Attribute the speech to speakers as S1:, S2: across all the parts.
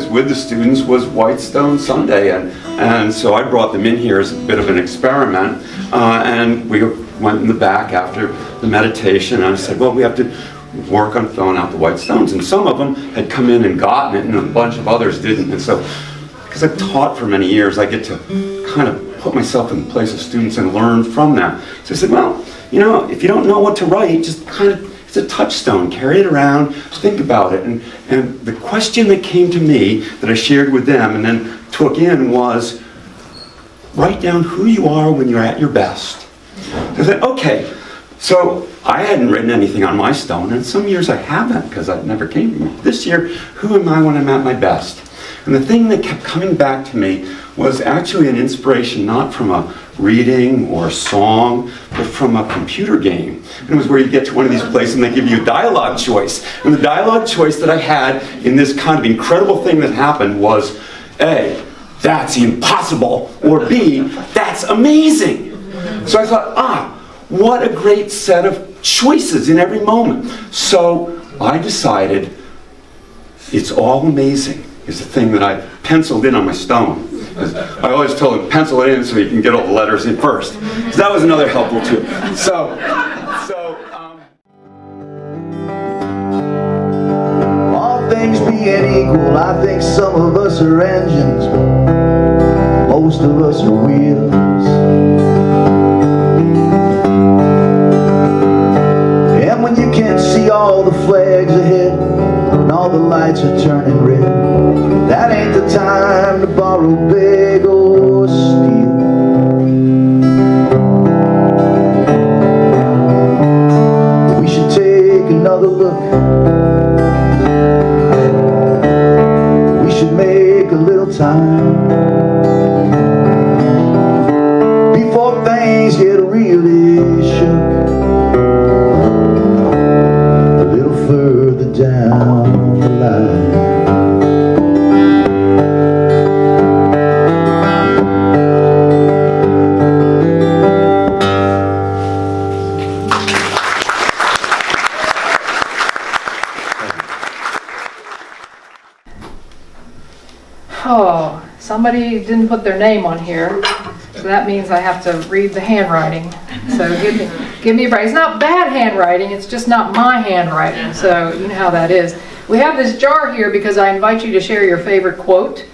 S1: was with the students was Whitestone Sunday, and so I brought them in here as a bit of an experiment, and we went in the back after the meditation, and I said, well, we have to work on filling out the white stones, and some of them had come in and gotten it, and a bunch of others didn't. And so, because I've taught for many years, I get to kind of put myself in the place of students and learn from them. So I said, well, you know, if you don't know what to write, just kind of, it's a touchstone, carry it around, think about it. And the question that came to me that I shared with them and then took in was, write down who you are when you're at your best. So I said, okay. So I hadn't written anything on my stone, and some years I haven't because I never came to me. This year, who am I when I'm at my best? And the thing that kept coming back to me was actually an inspiration not from a reading or a song, but from a computer game. And it was where you get to one of these places and they give you a dialogue choice. And the dialogue choice that I had in this kind of incredible thing that happened was A, that's impossible, or B, that's amazing. So I thought, what a great set of choices in every moment. So I decided it's all amazing is the thing that I penciled in on my stone. I always told them, pencil it in so you can get all the letters in first. So that was another helpful tool.
S2: All things being equal, I think some of us are engines, but most of us are wheels. And when you can't see all the flags ahead and all the lights are turning red, that ain't the time to borrow big old steel. We should take another look. We should make a little time before things get really shook. Further down the line.
S3: Oh, somebody didn't put their name on here, so that means I have to read the handwriting. So give me a break. It's not bad handwriting, it's just not my handwriting, so you know how that is. We have this jar here because I invite you to share your favorite quote,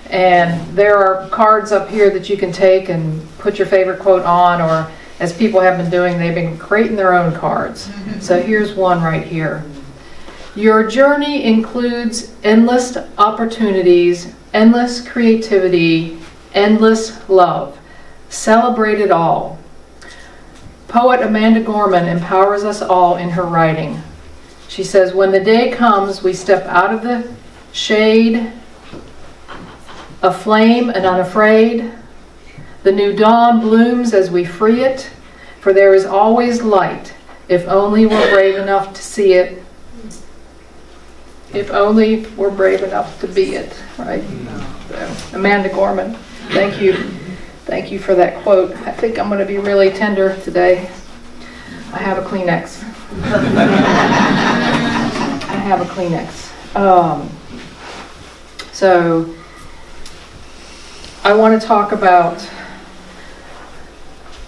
S3: and there are cards up here that you can take and put your favorite quote on, or as people have been doing, they've been creating their own cards. So here's one right here. Your journey includes endless opportunities, endless creativity, endless love. Celebrate it all. Poet Amanda Gorman empowers us all in her writing. She says, when the day comes, we step out of the shade, aflame and unafraid. The new dawn blooms as we free it, for there is always light, if only we're brave enough to see it. If only we're brave enough to be it, right? So, Amanda Gorman, thank you. Thank you for that quote. I think I'm going to be really tender today. I have a Kleenex. I have a Kleenex. So I want to talk about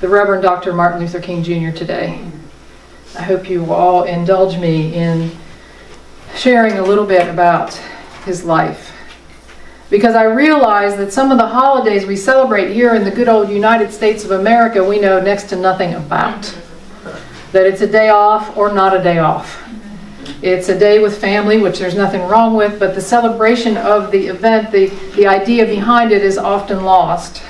S3: the Reverend Dr. Martin Luther King Jr. today. I hope you will all indulge me in sharing a little bit about his life, because I realize that some of the holidays we celebrate here in the good old United States of America we know next to nothing about. That it's a day off or not a day off. It's a day with family, which there's nothing wrong with, but the celebration of the event, the idea behind it is often lost.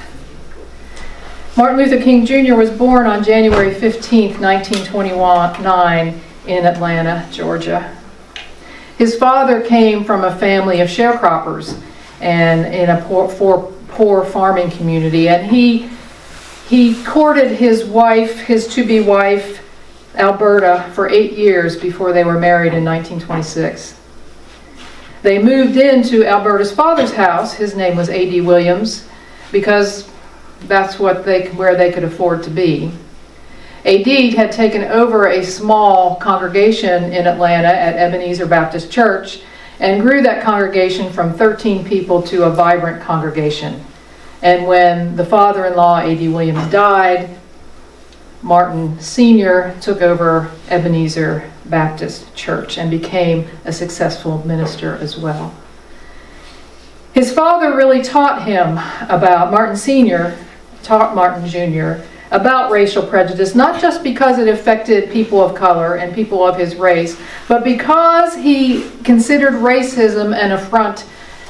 S3: Martin Luther King Jr. was born on January 15th, 1929 in Atlanta, Georgia. His father came from a family of sharecroppers and in a poor farming community, and he courted his wife, his to-be wife, Alberta, for 8 years before they were married in 1926. They moved into Alberta's father's house. His name was A.D. Williams, because that's where they could afford to be. A.D. had taken over a small congregation in Atlanta at Ebenezer Baptist Church, and grew that congregation from 13 people to a vibrant congregation. And when the father-in-law, A.D. Williams, died, Martin Sr. took over Ebenezer Baptist Church and became a successful minister as well. His father really taught him about, Martin Sr. taught Martin Jr. about racial prejudice, not just because it affected people of color and people of his race, but because he considered racism an affront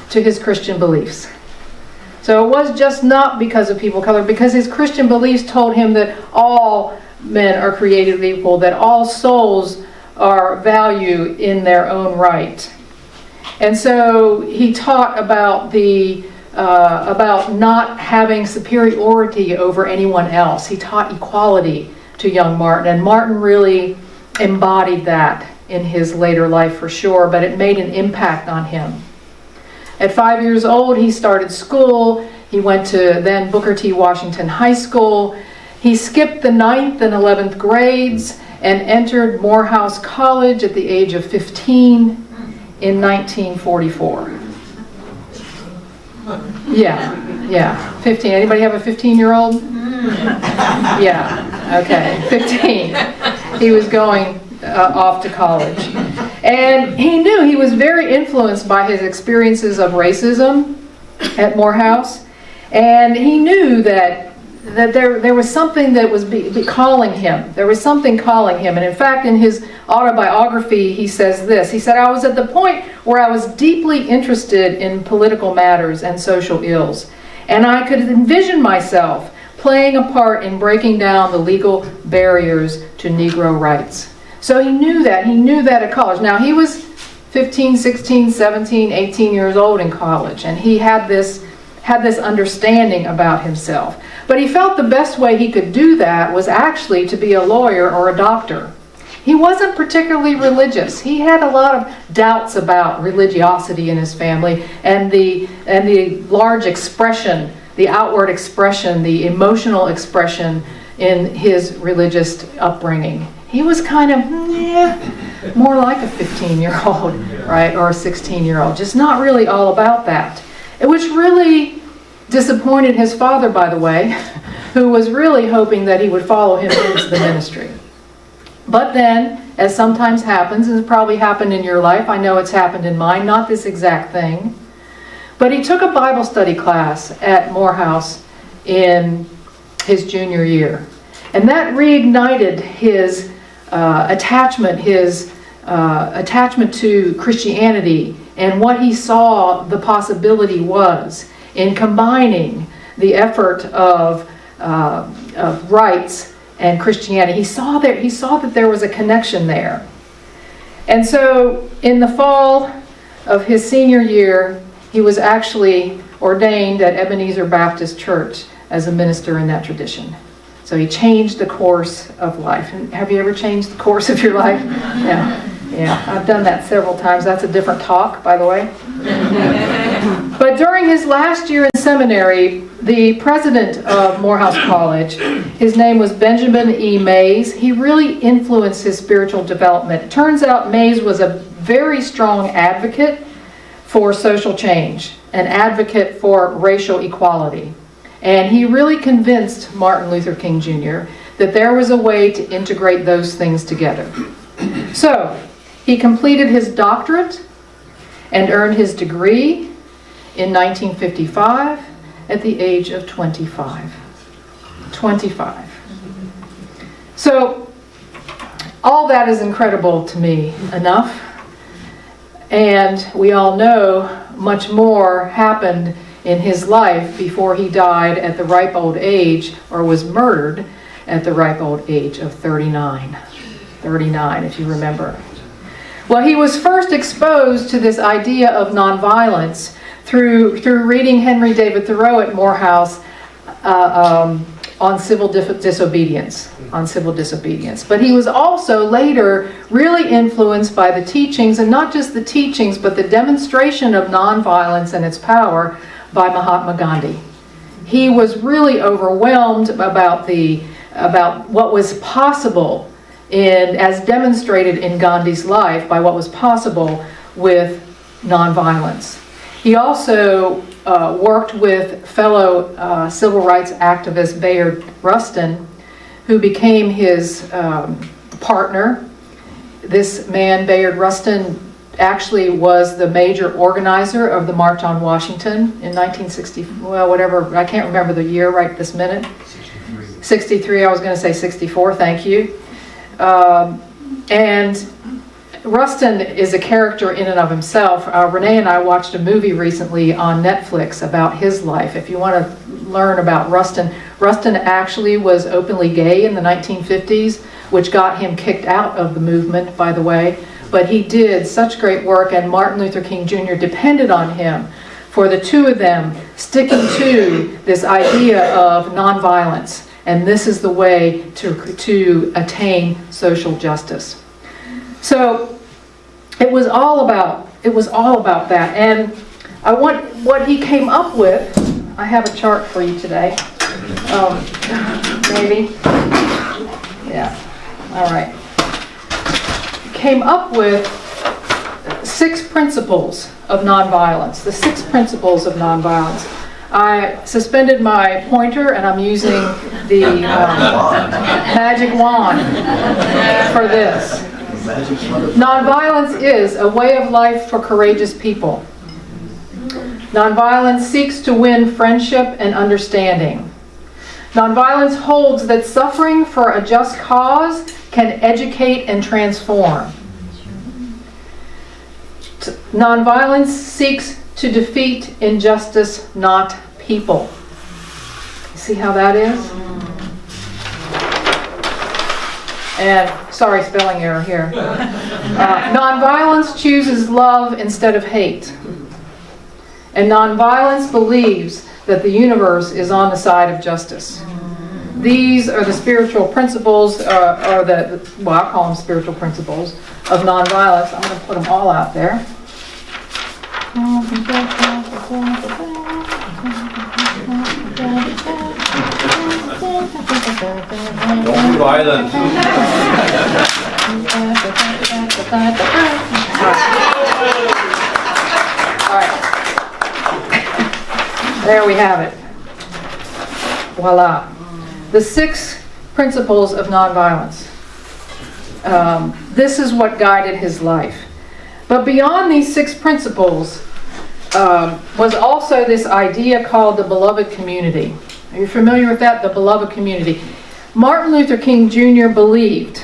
S3: to his Christian beliefs. So it was just not because of people of color, because his Christian beliefs told him that all men are created equal, that all souls are valued in their own right. And so he taught about about not having superiority over anyone else. He taught equality to young Martin, and Martin really embodied that in his later life for sure, but it made an impact on him. At 5 years old, he started school. He went to then Booker T. Washington High School. He skipped the 9th and 11th grades and entered Morehouse College at the age of 15 in 1944. Yeah, 15. Anybody have a 15-year-old? Yeah, okay, 15. He was going off to college. And he knew, he was very influenced by his experiences of racism at Morehouse. And he knew that there was something that was calling him. There was something calling him. And in fact, in his autobiography, he says this. He said, "I was at the point where I was deeply interested in political matters and social ills. And I could envision myself playing a part in breaking down the legal barriers to Negro rights." So he knew that. He knew that at college. Now, he was 15, 16, 17, 18 years old in college, and he had this understanding about himself. But he felt the best way he could do that was actually to be a lawyer or a doctor. He wasn't particularly religious. He had a lot of doubts about religiosity in his family and the large expression, the outward expression, the emotional expression in his religious upbringing. He was kind of, more like a 15-year-old, right, or a 16-year-old, just not really all about that. Which really disappointed his father, by the way, who was really hoping that he would follow him into the ministry. But then, as sometimes happens, and it's probably happened in your life, I know it's happened in mine, not this exact thing, but he took a Bible study class at Morehouse in his junior year. And that reignited his attachment to Christianity and what he saw the possibility was in combining the effort of rights and Christianity. He saw that there was a connection there. And so in the fall of his senior year, he was actually ordained at Ebenezer Baptist Church as a minister in that tradition. So he changed the course of life. And have you ever changed the course of your life? Yeah, I've done that several times. That's a different talk, by the way. But during his last year in seminary, the president of Morehouse College, his name was Benjamin E. Mays. He really influenced his spiritual development. It turns out Mays was a very strong advocate for social change, an advocate for racial equality. And he really convinced Martin Luther King Jr. that there was a way to integrate those things together. So, he completed his doctorate and earned his degree in 1955 at the age of 25. 25. So, all that is incredible to me enough. And we all know much more happened in his life before he died at the ripe old age, or was murdered at the ripe old age of 39. 39, if you remember. Well, he was first exposed to this idea of nonviolence through reading Henry David Thoreau at Morehouse on civil disobedience. But he was also later really influenced by the teachings, and not just the teachings, but the demonstration of nonviolence and its power by Mahatma Gandhi. He was really overwhelmed about what was possible as demonstrated in Gandhi's life, by what was possible with nonviolence. He also worked with fellow civil rights activist Bayard Rustin, who became his partner. This man, Bayard Rustin, actually was the major organizer of the March on Washington in 1960, well, whatever, I can't remember the year right this minute. 63, I was going to say 64, thank you. And Rustin is a character in and of himself. Renee and I watched a movie recently on Netflix about his life. If you want to learn about Rustin, Rustin actually was openly gay in the 1950s, which got him kicked out of the movement, by the way. But he did such great work, and Martin Luther King Jr. depended on him for the two of them sticking to this idea of nonviolence. And this is the way to attain social justice. So it was all about that. And I want what he came up with. I have a chart for you today. Maybe. Yeah. All right. Came up with 6 principles of nonviolence. The 6 principles of nonviolence. I suspended my pointer and I'm using the magic wand for this. Nonviolence is a way of life for courageous people. Nonviolence seeks to win friendship and understanding. Nonviolence holds that suffering for a just cause can educate and transform. Nonviolence seeks to defeat injustice, not people. See how that is? And, sorry, spelling error here. Nonviolence chooses love instead of hate. And nonviolence believes that the universe is on the side of justice. These are the spiritual principles, I'll call them spiritual principles of nonviolence. I'm going to put them all out there.
S4: Don't be violent.
S3: All right. There we have it. Voila. The 6 principles of nonviolence. This is what guided his life. But beyond these 6 principles was also this idea called the beloved community. Are you familiar with that? The beloved community. Martin Luther King Jr. believed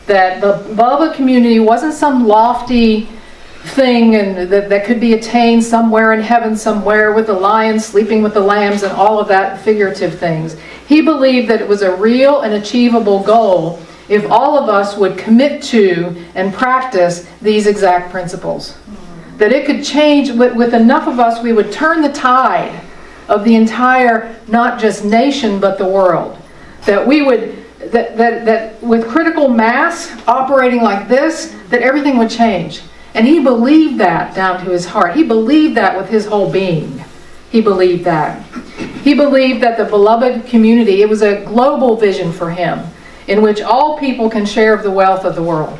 S3: that the beloved community wasn't some lofty thing and that could be attained somewhere in heaven somewhere with the lions sleeping with the lambs and all of that figurative things. He believed that it was a real and achievable goal if all of us would commit to and practice these exact principles. That it could change, with enough of us, we would turn the tide of the entire, not just nation, but the world. That we would, that with critical mass operating like this, that everything would change. And he believed that down to his heart. He believed that with his whole being. He believed that. He believed that the beloved community, it was a global vision for him, in which all people can share of the wealth of the world.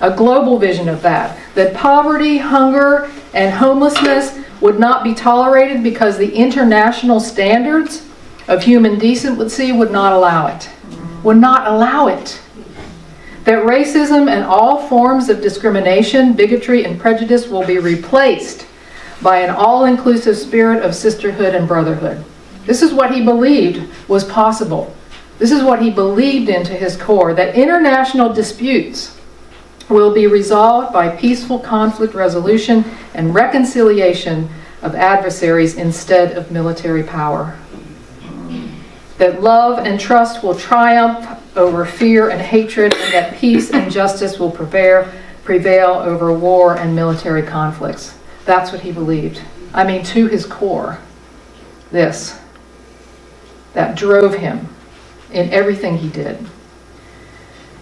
S3: A global vision of that. That poverty, hunger, and homelessness would not be tolerated because the international standards of human decency would not allow it. Would not allow it. That racism and all forms of discrimination, bigotry, and prejudice will be replaced by an all-inclusive spirit of sisterhood and brotherhood. This is what he believed was possible. This is what he believed into his core, that international disputes will be resolved by peaceful conflict resolution and reconciliation of adversaries instead of military power. That love and trust will triumph over fear and hatred, and that peace and justice will prevail over war and military conflicts. That's what he believed. I mean, to his core. This. That drove him in everything he did.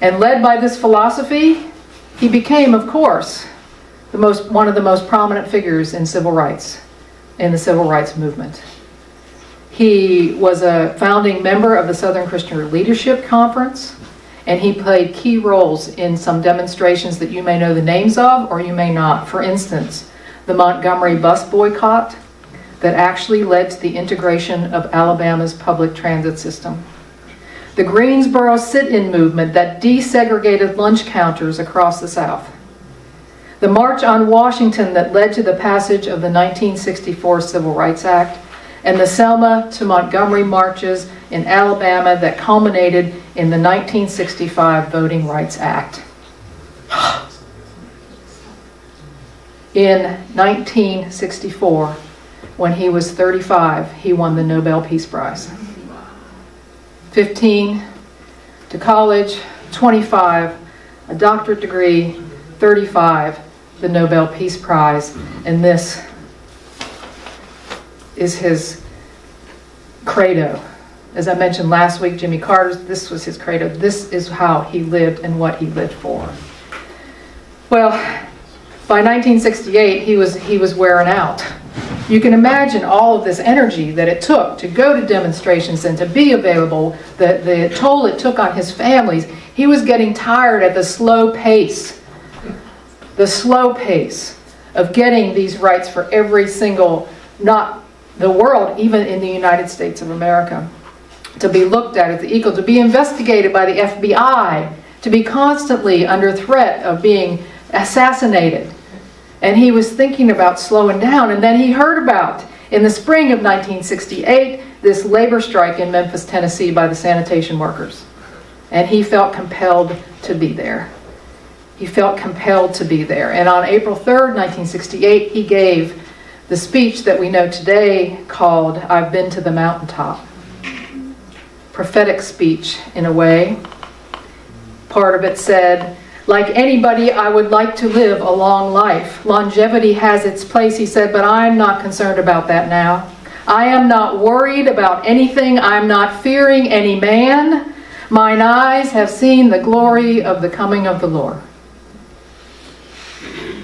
S3: And led by this philosophy, he became, of course, one of the most prominent figures in civil rights, in the civil rights movement. He was a founding member of the Southern Christian Leadership Conference, and he played key roles in some demonstrations that you may know the names of or you may not. For instance, the Montgomery bus boycott that actually led to the integration of Alabama's public transit system. The Greensboro sit-in movement that desegregated lunch counters across the South. The March on Washington that led to the passage of the 1964 Civil Rights Act, and the Selma to Montgomery marches in Alabama that culminated in the 1965 Voting Rights Act. In 1964, when he was 35, he won the Nobel Peace Prize. 15 to college, 25, a doctorate degree, 35, the Nobel Peace Prize, and this is his credo. As I mentioned last week, Jimmy Carter's, this was his credo. This is how he lived and what he lived for. Well, by 1968, he was wearing out. You can imagine all of this energy that it took to go to demonstrations and to be available, the toll it took on his families. He was getting tired at the slow pace of getting these rights for every single, not the world, even in the United States of America, to be looked at as equal, to be investigated by the FBI, to be constantly under threat of being assassinated. And he was thinking about slowing down, and then he heard about, in the spring of 1968, this labor strike in Memphis, Tennessee by the sanitation workers. And he felt compelled to be there. He felt compelled to be there. And on April 3rd, 1968, he gave the speech that we know today called I've Been to the Mountaintop. Prophetic speech, in a way. Part of it said, like anybody, I would like to live a long life. Longevity has its place, he said, but I'm not concerned about that now. I am not worried about anything. I'm not fearing any man. Mine eyes have seen the glory of the coming of the Lord.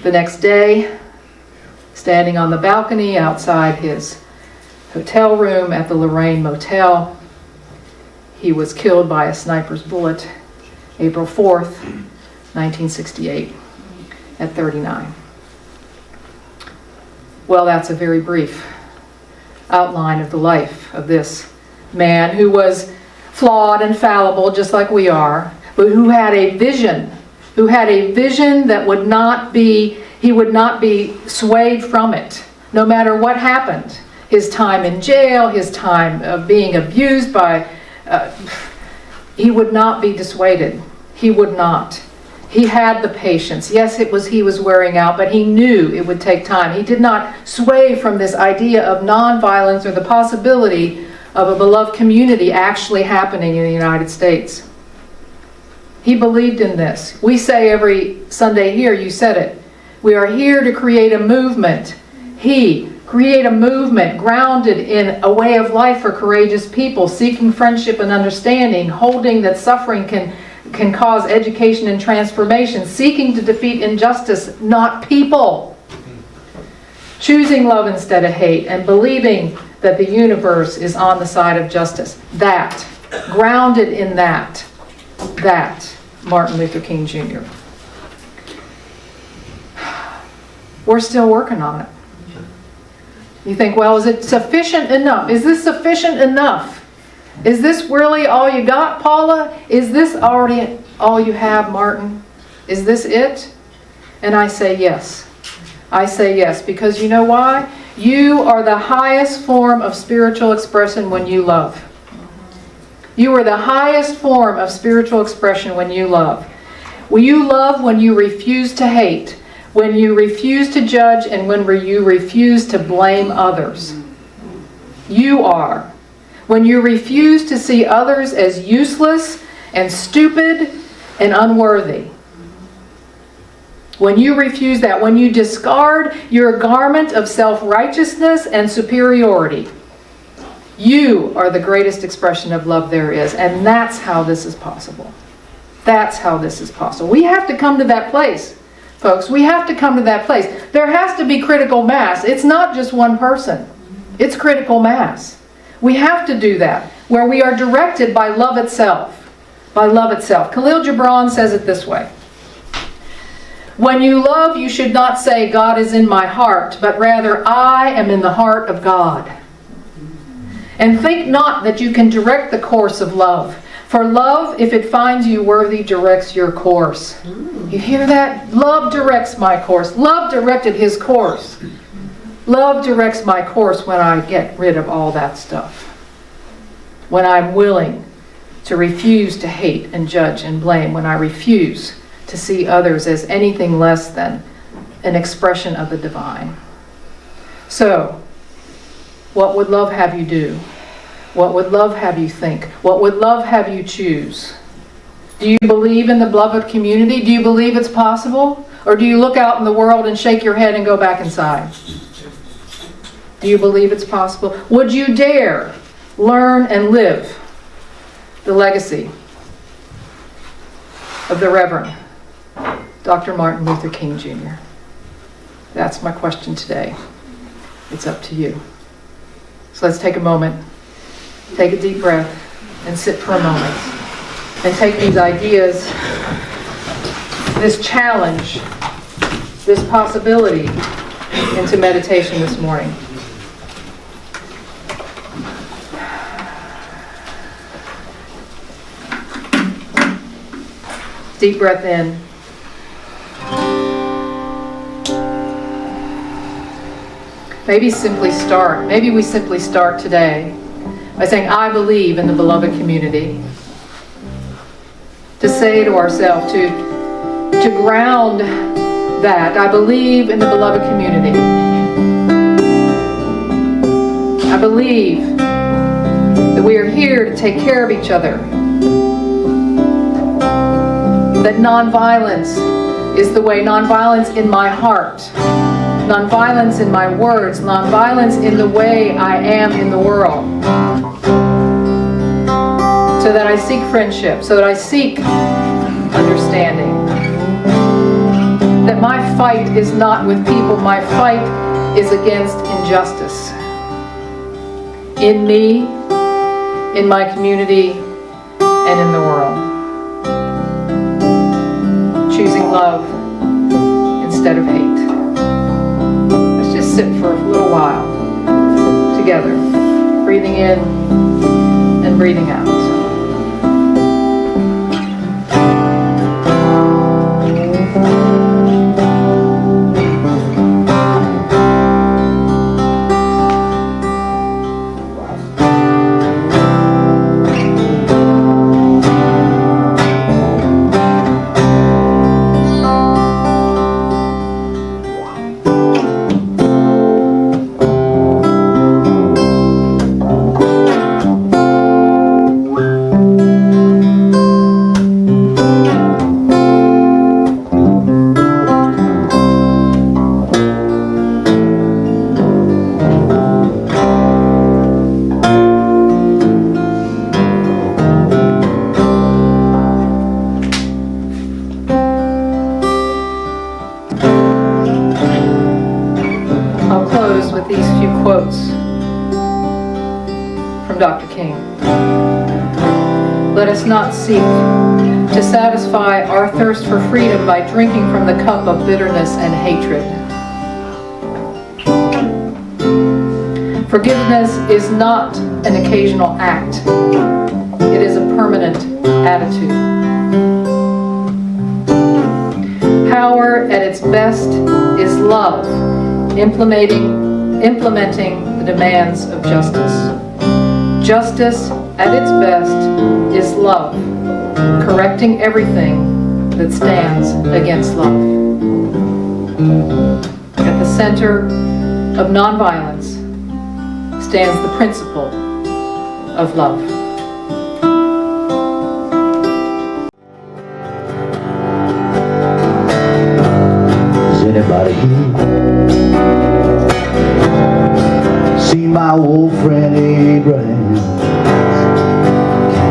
S3: The next day, standing on the balcony outside his hotel room at the Lorraine Motel, he was killed by a sniper's bullet, April 4th, 1968, at 39. Well, that's a very brief outline of the life of this man who was flawed and fallible, just like we are, but who had a vision, that would not be, he would not be swayed from it, no matter what happened. His time in jail, his time of being abused by, he would not be dissuaded. He would not. He had the patience. Yes, he was wearing out, but he knew it would take time. He did not sway from this idea of nonviolence or the possibility of a beloved community actually happening in the United States. He believed in this. We say every Sunday here, you said it, we are here to create a movement. Create a movement grounded in a way of life for courageous people, seeking friendship and understanding, holding that suffering can cause education and transformation, seeking to defeat injustice, not people. Choosing love instead of hate, and believing that the universe is on the side of justice. That, grounded in that, Martin Luther King Jr. We're still working on it. You think, well, is it sufficient enough? Is this sufficient enough? Is this really all you got, Paula? Is this already all you have, Martin? Is this it? And I say yes. I say yes, because you know why? You are the highest form of spiritual expression when you love. You are the highest form of spiritual expression when you love. Will you love when you refuse to hate, when you refuse to judge, and when you refuse to blame others? You are. When you refuse to see others as useless and stupid and unworthy. When you refuse that, when you discard your garment of self-righteousness and superiority, you are the greatest expression of love there is. And that's how this is possible. That's how this is possible. We have to come to that place, folks. We have to come to that place. There has to be critical mass. It's not just one person. It's critical mass. We have to do that, where we are directed by love itself. by love itself. Khalil Gibran says it this way: when you love, you should not say, God is in my heart, but rather, I am in the heart of God. And think not that you can direct the course of love. For love, if it finds you worthy, directs your course. You hear that? Love directs my course. Love directed his course. Love directs my course when I get rid of all that stuff. When I'm willing to refuse to hate and judge and blame. When I refuse to see others as anything less than an expression of the divine. So, what would love have you do? What would love have you think? What would love have you choose? Do you believe in the beloved community? Do you believe it's possible? Or do you look out in the world and shake your head and go back inside? Do you believe it's possible? Would you dare learn and live the legacy of the Reverend Dr. Martin Luther King Jr.? That's my question today. It's up to you. So let's take a moment, take a deep breath, and sit for a moment. And take these ideas, this challenge, this possibility into meditation this morning. Deep breath in. Maybe we simply start today by saying, I believe in the beloved community. To say to ourselves, to ground that, I believe in the beloved community. I believe that we are here to take care of each other. That nonviolence is the way, nonviolence in my heart, nonviolence in my words, nonviolence in the way I am in the world. So that I seek friendship, so that I seek understanding. That my fight is not with people, my fight is against injustice. In me, in my community, and in the world. Choosing love instead of hate. Let's just sit for a little while together, breathing in and breathing out. Dr. King. Let us not seek to satisfy our thirst for freedom by drinking from the cup of bitterness and hatred. Forgiveness is not an occasional act. It is a permanent attitude. Power at its best is love, implementing the demands of justice. Justice at its best is love, correcting everything that stands against love. At the center of nonviolence stands the principle of love.
S2: Is anybody here? See my old friend Abraham?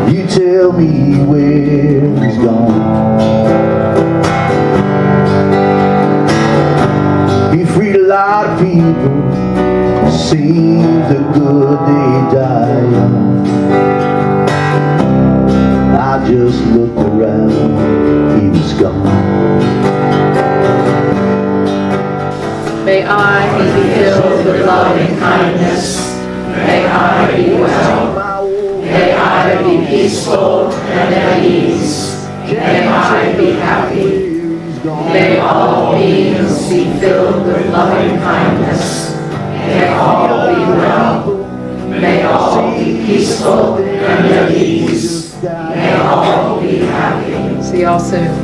S2: Can you tell me where he's gone? He freed a lot of people. Seems the good they die young. I just looked around, he was gone.
S3: May I be filled with loving kindness. May I be well. May I be peaceful and at ease. May I be happy. May all beings be filled with loving kindness. May all be well. May all be peaceful and at ease. May all be happy. See y'all soon.